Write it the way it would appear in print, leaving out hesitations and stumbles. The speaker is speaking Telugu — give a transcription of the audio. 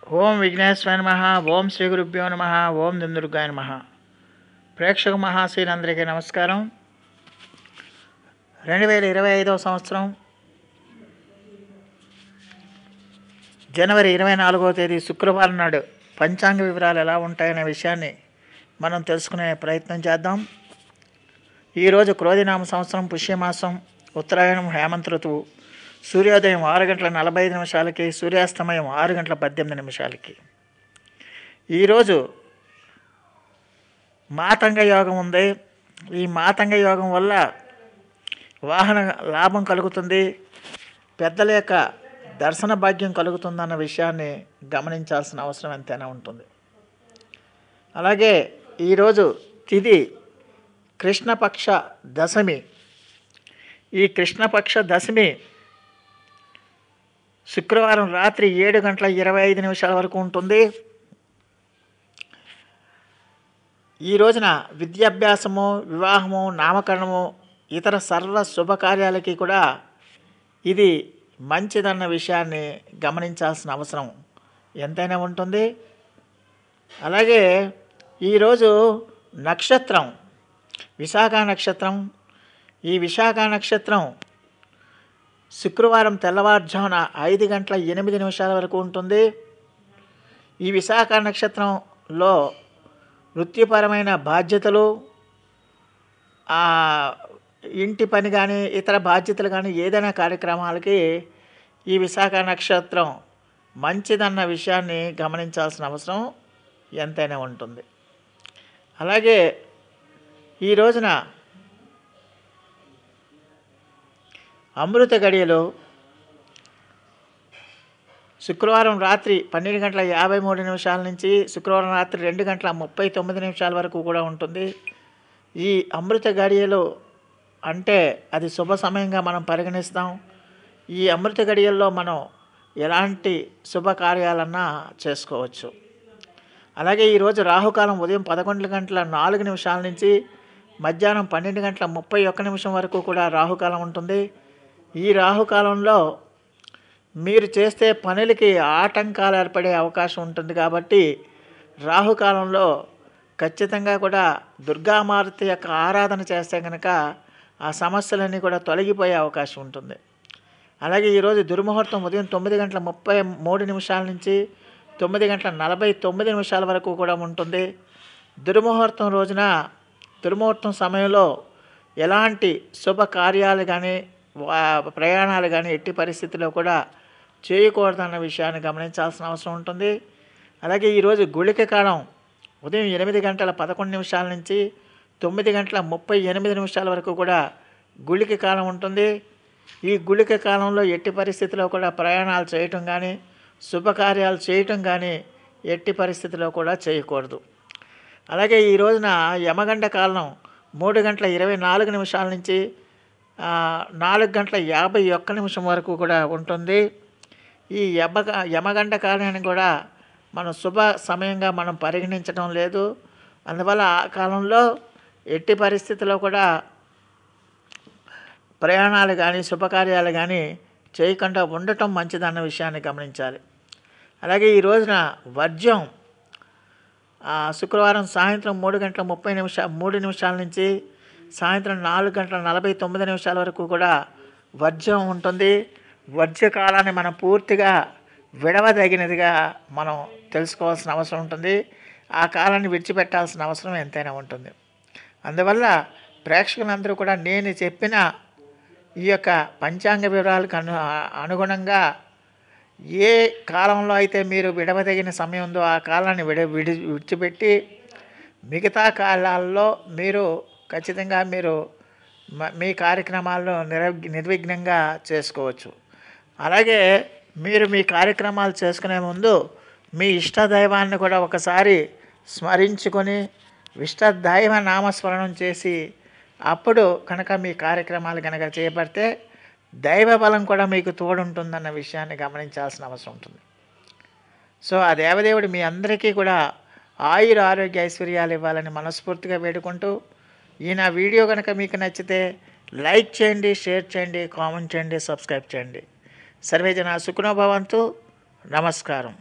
ఓం విఘ్నేశ్వరాయ నమః. ఓం శ్రీ గురుభ్యో నమః. ఓం దుందుర్గాయ నమః. ప్రేక్షక మహాశీలందరికీ నమస్కారం. 2025 సంవత్సరం జనవరి 24వ తేదీ శుక్రవారం నాడు పంచాంగ వివరాలు ఎలా ఉంటాయనే విషయాన్ని మనం తెలుసుకునే ప్రయత్నం చేద్దాం. ఈరోజు క్రోధినామ సంవత్సరం, పుష్యమాసం, ఉత్తరాయణం, హేమంత ఋతువు. సూర్యోదయం 6:45 సూర్యాస్తమయం 6:18. ఈరోజు మాతంగ యోగం ఉంది. ఈ మాతంగ యోగం వల్ల వాహన లాభం కలుగుతుంది, పెద్దల యొక్క దర్శన భాగ్యం కలుగుతుందన్న విషయాన్ని గమనించాల్సిన అవసరం ఎంతైనా ఉంటుంది. అలాగే ఈరోజు తిథి కృష్ణపక్ష దశమి. ఈ కృష్ణపక్ష దశమి శుక్రవారం రాత్రి 7:25 వరకు ఉంటుంది. ఈ రోజున విద్యాభ్యాసము, వివాహము, నామకరణము, ఇతర సర్వ శుభకార్యాలకి కూడా ఇది మంచిదన్న విషయాన్ని గమనించాల్సిన అవసరం ఎంతైనా ఉంటుంది. అలాగే ఈరోజు నక్షత్రం విశాఖ నక్షత్రం. ఈ విశాఖ నక్షత్రం శుక్రవారం తెల్లవారుజామున 5:08 వరకు ఉంటుంది. ఈ విశాఖ నక్షత్రంలో వృత్తిపరమైన బాధ్యతలు, ఇంటి పని కానీ ఇతర బాధ్యతలు కానీ ఏదైనా కార్యక్రమాలకి ఈ విశాఖ నక్షత్రం మంచిదన్న విషయాన్ని గమనించాల్సిన అవసరం ఎంతైనా ఉంటుంది. అలాగే ఈ రోజున అమృత గడియలు శుక్రవారం రాత్రి 12:53 నుంచి శుక్రవారం రాత్రి 2:39 వరకు కూడా ఉంటుంది. ఈ అమృత గడియలు అంటే అది శుభ సమయంగా మనం పరిగణిస్తాం. ఈ అమృత గడియల్లో మనం ఎలాంటి శుభకార్యాలన్నా చేసుకోవచ్చు. అలాగే ఈరోజు రాహుకాలం ఉదయం 11:04 నుంచి మధ్యాహ్నం 12:31 వరకు కూడా రాహుకాలం ఉంటుంది. ఈ రాహుకాలంలో మీరు చేస్తే పనులకి ఆటంకాలు ఏర్పడే అవకాశం ఉంటుంది. కాబట్టి రాహుకాలంలో ఖచ్చితంగా కూడా దుర్గామాత యొక్క ఆరాధన చేస్తే కనుక ఆ సమస్యలన్నీ కూడా తొలగిపోయే అవకాశం ఉంటుంది. అలాగే ఈరోజు దుర్ముహూర్తం ఉదయం 9:33 నుంచి 9:49 వరకు కూడా ఉంటుంది. దుర్ముహూర్తం రోజున దుర్ముహూర్తం సమయంలో ఎలాంటి శుభకార్యాలు కానీ ప్రయాణాలు కానీ ఎట్టి పరిస్థితిలో కూడా చేయకూడదన్న విషయాన్ని గమనించాల్సిన అవసరం ఉంటుంది. అలాగే ఈరోజు గుళిక కాలం ఉదయం 8:11 నుంచి 9:38 వరకు కూడా గుళిక కాలం ఉంటుంది. ఈ గుళిక కాలంలో ఎట్టి పరిస్థితిలో కూడా ప్రయాణాలు చేయటం కానీ శుభకార్యాలు చేయటం కానీ ఎట్టి పరిస్థితిలో కూడా చేయకూడదు. అలాగే ఈ రోజున యమగండ కాలం 3:24 నుంచి 4:51 వరకు కూడా ఉంటుంది. ఈ యమగండ కాలాన్ని కూడా మనం శుభ సమయంగా మనం పరిగణించడం లేదు. అందువల్ల ఆ కాలంలో ఎట్టి పరిస్థితుల్లో కూడా ప్రయాణాలు కానీ శుభకార్యాలు కానీ చేయకుండా ఉండటం మంచిదన్న విషయాన్ని గమనించాలి. అలాగే ఈ రోజున వర్జ్యం శుక్రవారం సాయంత్రం 3:30 నుంచి సాయంత్రం 4:49 వరకు కూడా వర్జ్యం ఉంటుంది. వర్జ్య కాలాన్ని మనం పూర్తిగా విడవదగినదిగా మనం తెలుసుకోవాల్సిన అవసరం ఉంటుంది. ఆ కాలాన్ని విడిచిపెట్టాల్సిన అవసరం ఎంతైనా ఉంటుంది. అందువల్ల ప్రేక్షకులందరూ కూడా నేను చెప్పిన ఈ యొక్క పంచాంగ వివరాలకు అనుగుణంగా ఏ కాలంలో అయితే మీరు విడవదగిన సమయం ఉందో ఆ కాలాన్ని విడిచిపెట్టి మిగతా కాలాల్లో మీరు ఖచ్చితంగా మీరు మీ కార్యక్రమాలను నిర్విఘ్నంగా చేసుకోవచ్చు. అలాగే మీరు మీ కార్యక్రమాలు చేసుకునే ముందు మీ ఇష్టదైవాన్ని కూడా ఒకసారి స్మరించుకొని ఇష్టదైవ నామస్మరణం చేసి అప్పుడు కనుక మీ కార్యక్రమాలు కనుక చేపడితే దైవ బలం కూడా మీకు తోడుంటుందన్న విషయాన్ని గమనించాల్సిన అవసరం ఉంటుంది. సో ఆ దేవదేవుడు మీ అందరికీ కూడా ఆయుర ఆరోగ్య ఐశ్వర్యాలు ఇవ్వాలని మనస్ఫూర్తిగా వేడుకుంటూ ఈ నా వీడియో కనుక మీకు నచ్చితే లైక్ చేయండి, షేర్ చేయండి, కామెంట్ చేయండి, సబ్స్క్రైబ్ చేయండి. సర్వే జనా సుఖినో భవంతు. నమస్కారం.